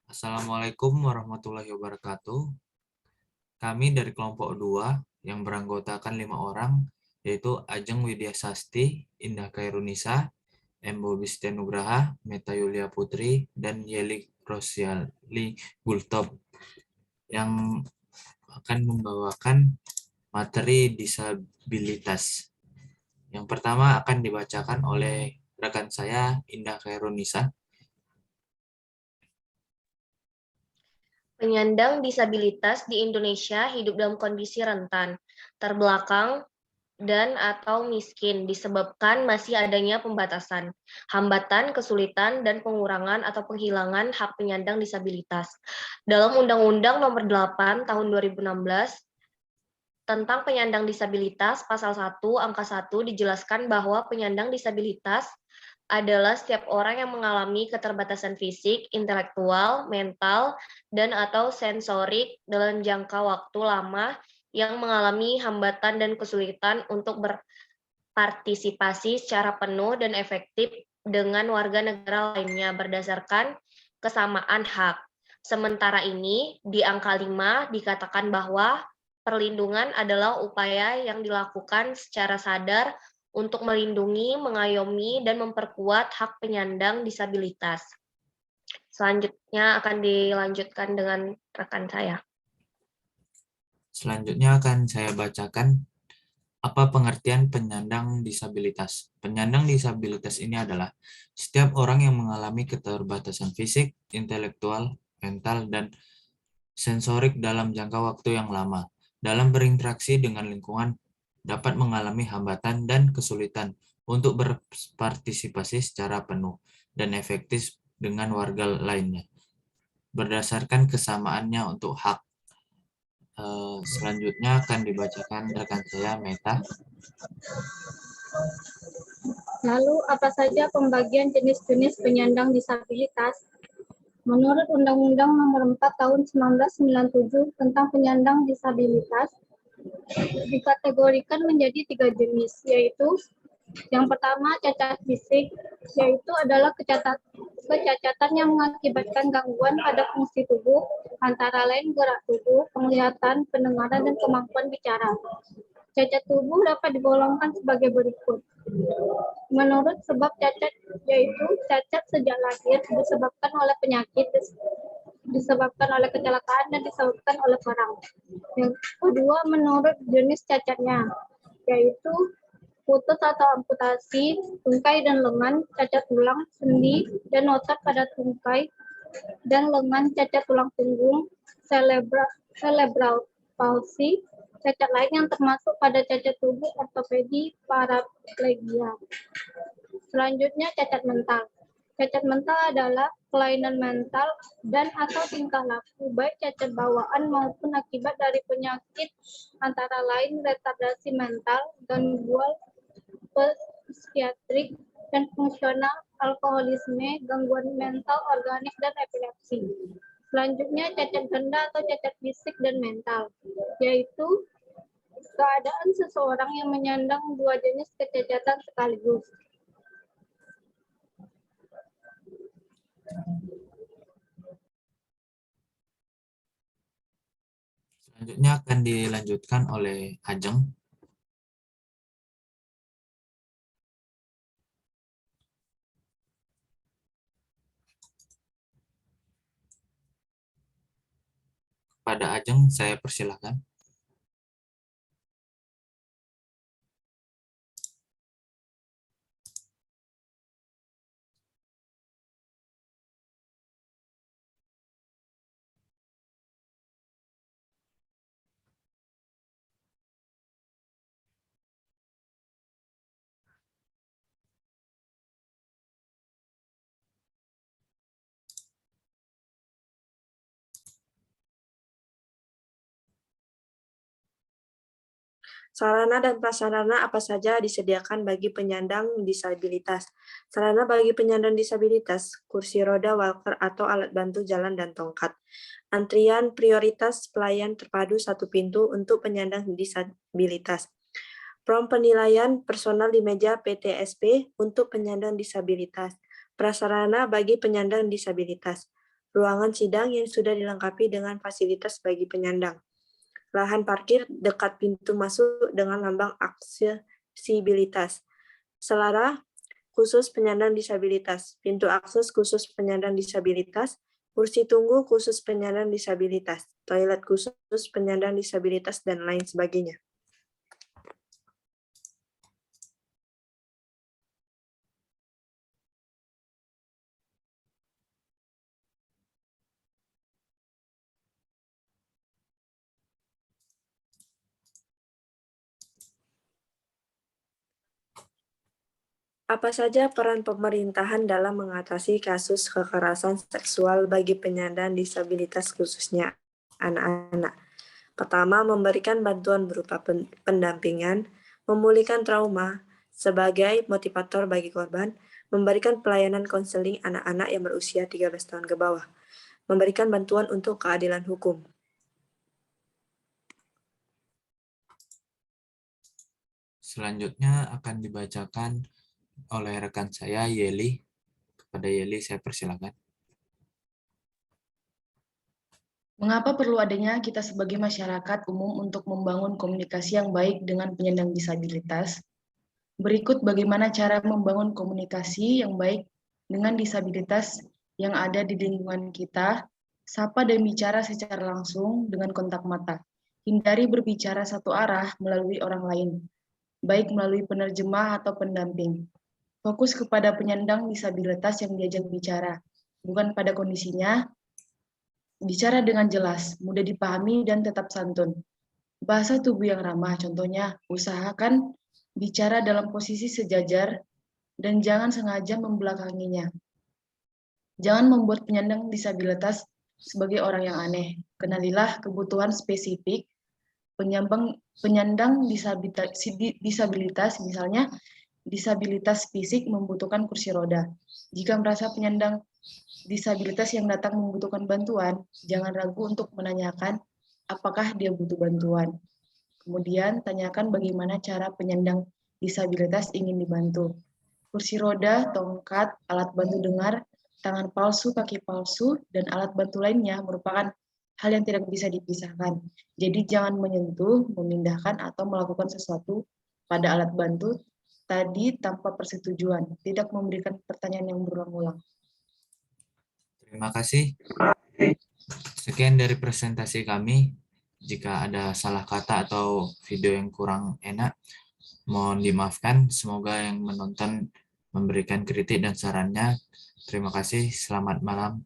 Assalamualaikum warahmatullahi wabarakatuh. Kami dari kelompok 2 yang beranggotakan 5 orang, yaitu Ajeng Widya Sasti, Indah Kairunisa, M. Bobi Nugraha, Meta Yulia Putri, dan Yeli Rosiali Gultob, yang akan membawakan materi disabilitas. Yang pertama akan dibacakan oleh rekan saya, Indah Kairunisa. Penyandang disabilitas di Indonesia hidup dalam kondisi rentan, terbelakang, dan/atau miskin disebabkan masih adanya pembatasan, hambatan, kesulitan, dan pengurangan atau penghilangan hak penyandang disabilitas. Dalam Undang-Undang Nomor 8 Tahun 2016 tentang penyandang disabilitas, Pasal 1 Angka 1 dijelaskan bahwa penyandang disabilitas adalah setiap orang yang mengalami keterbatasan fisik, intelektual, mental, dan/atau sensorik dalam jangka waktu lama yang mengalami hambatan dan kesulitan untuk berpartisipasi secara penuh dan efektif dengan warga negara lainnya berdasarkan kesamaan hak. Sementara ini, di angka 5 dikatakan bahwa perlindungan adalah upaya yang dilakukan secara sadar untuk melindungi, mengayomi, dan memperkuat hak penyandang disabilitas. Selanjutnya akan dilanjutkan dengan rekan saya. Selanjutnya akan saya bacakan apa pengertian penyandang disabilitas. Penyandang disabilitas ini adalah setiap orang yang mengalami keterbatasan fisik, intelektual, mental, dan sensorik dalam jangka waktu yang lama. Dalam berinteraksi dengan lingkungan, dapat mengalami hambatan dan kesulitan untuk berpartisipasi secara penuh dan efektif dengan warga lainnya, berdasarkan kesamaannya untuk hak. Selanjutnya akan dibacakan rekan saya, Meta. Lalu, apa saja pembagian jenis-jenis penyandang disabilitas? Menurut Undang-Undang Nomor 4 Tahun 1997 tentang penyandang disabilitas, dikategorikan menjadi 3 jenis, yaitu yang pertama cacat fisik, yaitu adalah kecacatan yang mengakibatkan gangguan pada fungsi tubuh, antara lain gerak tubuh, penglihatan, pendengaran, dan kemampuan bicara. Cacat tubuh dapat digolongkan sebagai berikut. Menurut sebab cacat, yaitu cacat sejak lahir, disebabkan oleh penyakit, disebabkan oleh kecelakaan, dan disebabkan oleh perang. Yang kedua, menurut jenis cacatnya, yaitu putus atau amputasi, tungkai dan lengan, cacat tulang, sendi, dan otot pada tungkai dan lengan, cacat tulang punggung, cerebral palsy, cacat lain yang termasuk pada cacat tubuh, ortopedi, paraplegia. Selanjutnya, cacat mental. Cacat mental adalah kelainan mental dan/atau tingkah laku, baik cacat bawaan maupun akibat dari penyakit, antara lain retardasi mental, gangguan psikiatrik dan fungsional, alkoholisme, gangguan mental organik, dan epilepsi. Selanjutnya, cacat ganda atau cacat fisik dan mental, yaitu keadaan seseorang yang menyandang 2 jenis kecacatan sekaligus. Selanjutnya akan dilanjutkan oleh Ajeng. Pada Ajeng, saya persilahkan. Sarana dan prasarana apa saja disediakan bagi penyandang disabilitas? Sarana bagi penyandang disabilitas, kursi roda, walker atau alat bantu jalan dan tongkat. Antrian prioritas pelayan terpadu 1 pintu untuk penyandang disabilitas. Prom penilaian personal di meja PTSP untuk penyandang disabilitas. Prasarana bagi penyandang disabilitas. ruangan sidang yang sudah dilengkapi dengan fasilitas bagi penyandang, lahan parkir dekat pintu masuk dengan lambang aksesibilitas, selara khusus penyandang disabilitas, pintu akses khusus penyandang disabilitas, kursi tunggu khusus penyandang disabilitas, toilet khusus penyandang disabilitas, dan lain sebagainya. Apa saja peran pemerintahan dalam mengatasi kasus kekerasan seksual bagi penyandang disabilitas khususnya anak-anak? Pertama, memberikan bantuan berupa pendampingan, memulihkan trauma sebagai motivator bagi korban, memberikan pelayanan konseling anak-anak yang berusia 13 tahun ke bawah, memberikan bantuan untuk keadilan hukum. Selanjutnya akan dibacakan oleh rekan saya, Yeli. Kepada Yeli, saya persilakan. Mengapa perlu adanya kita sebagai masyarakat umum untuk membangun komunikasi yang baik dengan penyandang disabilitas? Berikut bagaimana cara membangun komunikasi yang baik dengan disabilitas yang ada di lingkungan kita. Sapa dan bicara secara langsung dengan kontak mata. Hindari berbicara satu arah melalui orang lain, baik melalui penerjemah atau pendamping. Fokus kepada penyandang disabilitas yang diajak bicara, bukan pada kondisinya. Bicara dengan jelas, mudah dipahami, dan tetap santun. Bahasa tubuh yang ramah, contohnya, usahakan bicara dalam posisi sejajar dan jangan sengaja membelakanginya. Jangan membuat penyandang disabilitas sebagai orang yang aneh. Kenalilah kebutuhan spesifik penyandang disabilitas, misalnya disabilitas fisik membutuhkan kursi roda. Jika merasa penyandang disabilitas yang datang membutuhkan bantuan, jangan ragu untuk menanyakan apakah dia butuh bantuan. Kemudian tanyakan bagaimana cara penyandang disabilitas ingin dibantu. Kursi roda, tongkat, alat bantu dengar, tangan palsu, kaki palsu, dan alat bantu lainnya merupakan hal yang tidak bisa dipisahkan. Jadi jangan menyentuh, memindahkan, atau melakukan sesuatu pada alat bantu tadi tanpa persetujuan. Tidak memberikan pertanyaan yang berulang-ulang. Terima kasih. Sekian dari presentasi kami. Jika ada salah kata atau video yang kurang enak, mohon dimaafkan. Semoga yang menonton memberikan kritik dan sarannya. Terima kasih. Selamat malam.